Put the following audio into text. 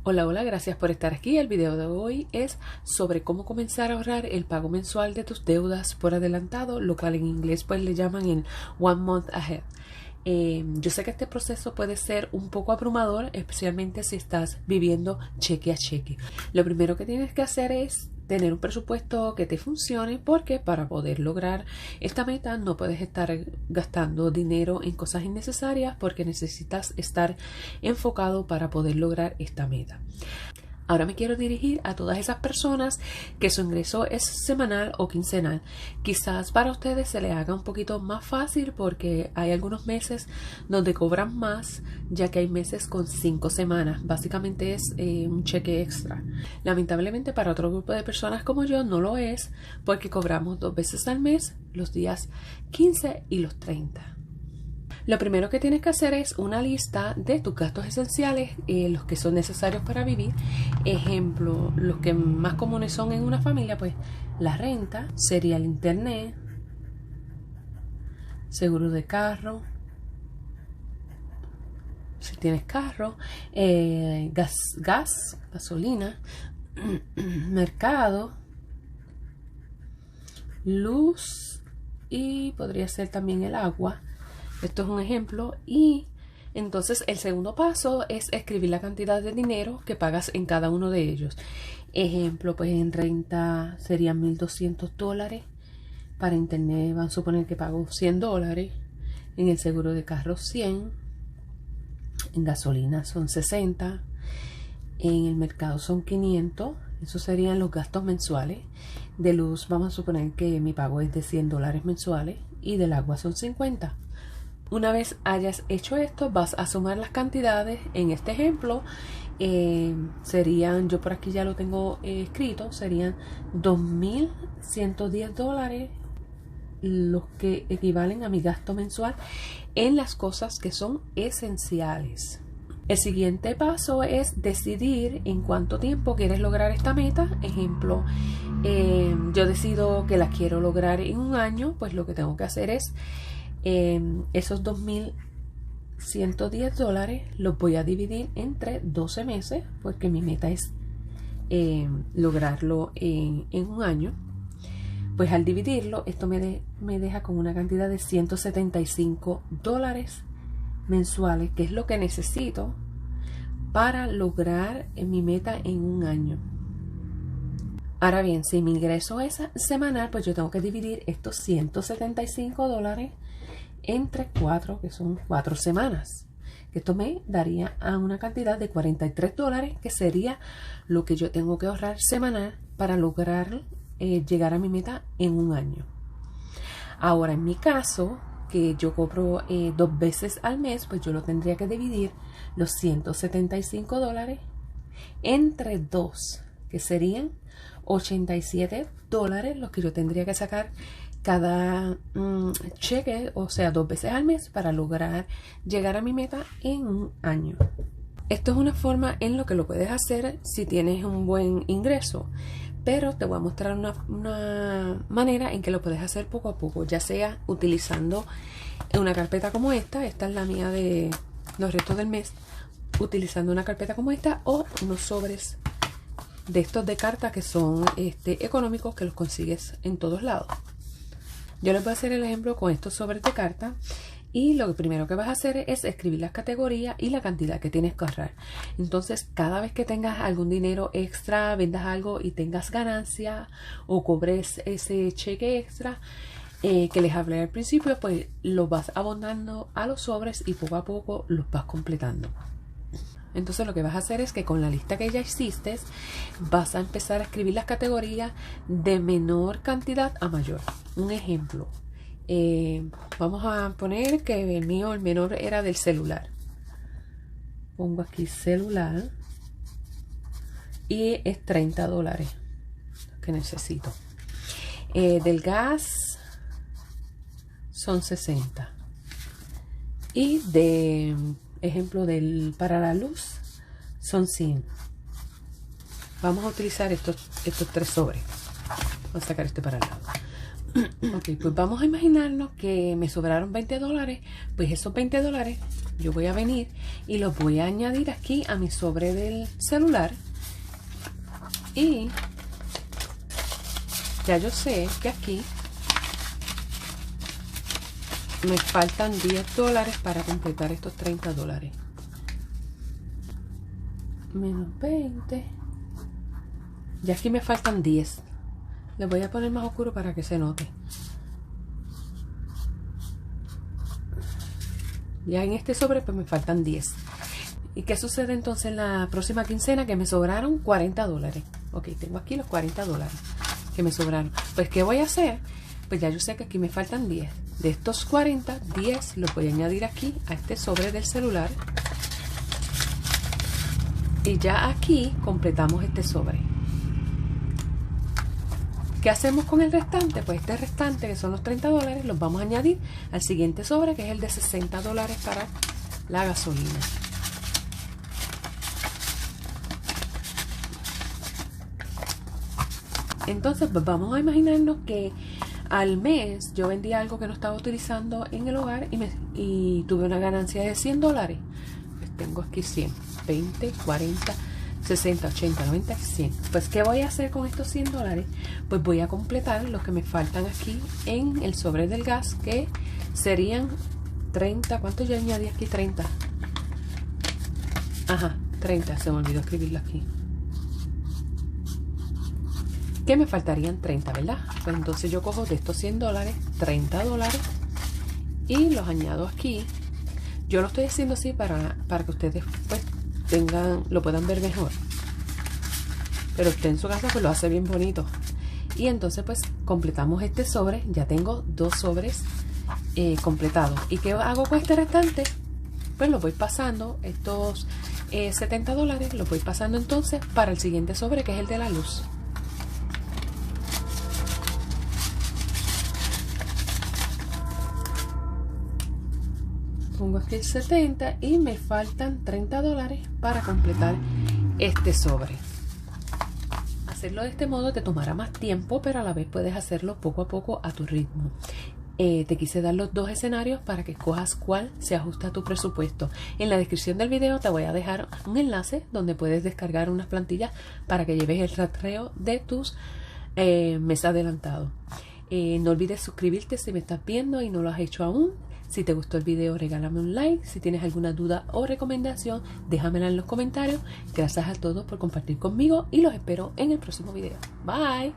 Hola, hola, gracias por estar aquí. El video de hoy es sobre cómo comenzar a ahorrar el pago mensual de tus deudas por adelantado, lo cual en inglés pues le llaman el One Month Ahead. Yo sé que este proceso puede ser un poco abrumador, especialmente si estás viviendo cheque a cheque. Lo primero que tienes que hacer es tener un presupuesto que te funcione, porque para poder lograr esta meta no puedes estar gastando dinero en cosas innecesarias, porque necesitas estar enfocado para poder lograr esta meta. Ahora me quiero dirigir a todas esas personas que su ingreso es semanal o quincenal. Quizás para ustedes se les haga un poquito más fácil porque hay algunos meses donde cobran más, ya que hay meses con 5 semanas. Básicamente es un cheque extra. Lamentablemente para otro grupo de personas como yo no lo es, porque cobramos 2 veces al mes, los días 15 y los 30. Lo primero que tienes que hacer es una lista de tus gastos esenciales, los que son necesarios para vivir. Ejemplo, los que más comunes son en una familia, pues la renta, sería el internet, seguro de carro, si tienes carro, gasolina, mercado, luz y podría ser también el agua. Esto es un ejemplo. Y entonces el segundo paso es escribir la cantidad de dinero que pagas en cada uno de ellos. Ejemplo, pues en renta serían $1,200. Para internet van a suponer que pago $100. En el seguro de carro 100. En gasolina son 60. En el mercado son 500. Esos serían los gastos mensuales. De luz vamos a suponer que mi pago es de $100 mensuales. Y del agua son 50. Una vez hayas hecho esto, vas a sumar las cantidades. En este ejemplo, serían, yo por aquí ya lo tengo escrito, serían $2,110, los que equivalen a mi gasto mensual en las cosas que son esenciales. El siguiente paso es decidir en cuánto tiempo quieres lograr esta meta. Ejemplo, yo decido que la quiero lograr en un año, pues lo que tengo que hacer es esos $2,110 los voy a dividir entre 12 meses, porque mi meta es lograrlo en un año. Pues al dividirlo, esto me deja con una cantidad de $175 mensuales, que es lo que necesito para lograr mi meta en un año. Ahora bien, si mi ingreso es semanal, pues yo tengo que dividir estos $175 entre 4, que son 4 semanas. Esto me daría a una cantidad de $43, que sería lo que yo tengo que ahorrar semanal para lograr llegar a mi meta en un año. Ahora, en mi caso, que yo cobro 2 veces al mes, pues yo lo tendría que dividir los $175 entre 2, que serían $87 los que yo tendría que sacar cada cheque, o sea, 2 veces al mes, para lograr llegar a mi meta en un año. Esto es una forma en lo que lo puedes hacer si tienes un buen ingreso, pero te voy a mostrar una manera en que lo puedes hacer poco a poco, ya sea utilizando una carpeta como esta es la mía de los restos del mes, utilizando una carpeta como esta o unos sobres de estos de carta que son económicos, que los consigues en todos lados. Yo les voy a hacer el ejemplo con estos sobres de carta, y lo primero que vas a hacer es escribir las categorías y la cantidad que tienes que ahorrar. Entonces, cada vez que tengas algún dinero extra, vendas algo y tengas ganancia o cobres ese cheque extra que les hablé al principio, pues los vas abonando a los sobres y poco a poco los vas completando. Entonces lo que vas a hacer es que con la lista que ya hiciste vas a empezar a escribir las categorías de menor cantidad a mayor. Un ejemplo, vamos a poner que el menor era del celular. Pongo aquí celular y es $30 que necesito. Del gas son 60. Y de ejemplo para la luz son 100. Vamos a utilizar estos 3 sobres. Vamos a sacar este para el lado. Ok, pues vamos a imaginarnos que me sobraron $20. Pues esos $20 yo voy a venir y los voy a añadir aquí a mi sobre del celular. Y ya yo sé que aquí me faltan $10 para completar estos $30. Menos 20. Ya aquí me faltan 10. Le voy a poner más oscuro para que se note. Ya en este sobre pues me faltan 10. ¿Y qué sucede entonces en la próxima quincena? Que me sobraron $40. Ok, tengo aquí los $40 que me sobraron. Pues ¿qué voy a hacer? Pues ya yo sé que aquí me faltan 10. De estos 40, 10 los voy a añadir aquí a este sobre del celular. Y ya aquí completamos este sobre. ¿Qué hacemos con el restante? Pues este restante, que son los $30, los vamos a añadir al siguiente sobre, que es el de $60 para la gasolina. Entonces, pues vamos a imaginarnos que al mes yo vendí algo que no estaba utilizando en el hogar y tuve una ganancia de $100. Pues tengo aquí 100, 20, 40, 60, 80, 90, 100. Pues ¿qué voy a hacer con estos $100? Pues voy a completar los que me faltan aquí en el sobre del gas, que serían 30. ¿Cuánto yo añadí aquí? 30. Ajá, 30. Se me olvidó escribirlo aquí. Que me faltarían 30, ¿verdad? Pues entonces yo cojo de estos $100, $30 y los añado aquí. Yo lo estoy haciendo así para que ustedes pues lo puedan ver mejor. Pero usted en su casa pues lo hace bien bonito. Y entonces pues completamos este sobre. Ya tengo 2 sobres completados. ¿Y qué hago con este restante? Pues lo voy pasando, estos $70 los voy pasando entonces para el siguiente sobre, que es el de la luz. Pongo aquí el 70 y me faltan $30 para completar este sobre. Hacerlo de este modo te tomará más tiempo, pero a la vez puedes hacerlo poco a poco a tu ritmo. Te quise dar los 2 escenarios para que escojas cuál se ajusta a tu presupuesto. En la descripción del video te voy a dejar un enlace donde puedes descargar unas plantillas para que lleves el rastreo de tus mes adelantados. No olvides suscribirte si me estás viendo y no lo has hecho aún. Si te gustó el video, regálame un like. Si tienes alguna duda o recomendación, déjamela en los comentarios. Gracias a todos por compartir conmigo y los espero en el próximo video. Bye.